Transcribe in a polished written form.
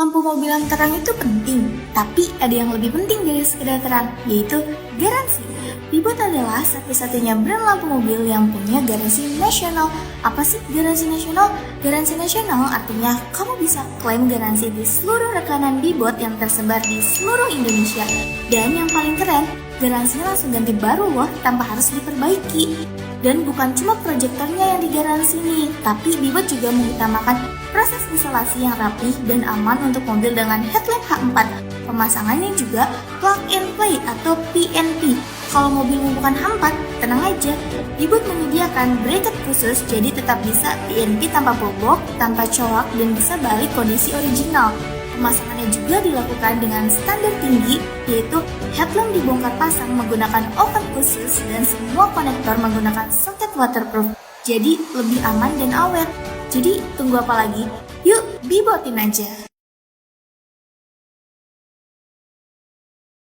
Lampu mobil yang terang itu penting, tapi ada yang lebih penting dari sekedar terang, yaitu garansi. Bibot adalah satu-satunya brand lampu mobil yang punya garansi nasional. Apa sih garansi nasional? Garansi nasional artinya kamu bisa klaim garansi di seluruh rekanan Bibot yang tersebar di seluruh Indonesia. Dan yang paling keren, garansinya langsung ganti baru loh tanpa harus diperbaiki. Dan bukan cuma proyektornya yang digaransi nih, tapi Bibot juga mengutamakan proses instalasi yang rapih dan aman untuk mobil dengan headlamp H4. Pemasangannya juga plug and play atau PNP. Kalau mobilmu bukan H4, tenang aja, Bibot menyediakan bracket khusus jadi tetap bisa PNP tanpa bobok, tanpa colak, dan bisa balik kondisi original. Pemasangannya juga dilakukan dengan standar tinggi, yaitu headlamp dibongkar pasang menggunakan oven khusus dan semua konektor menggunakan soket waterproof. Jadi lebih aman dan awet. Jadi tunggu apa lagi? Yuk, Bibotin aja!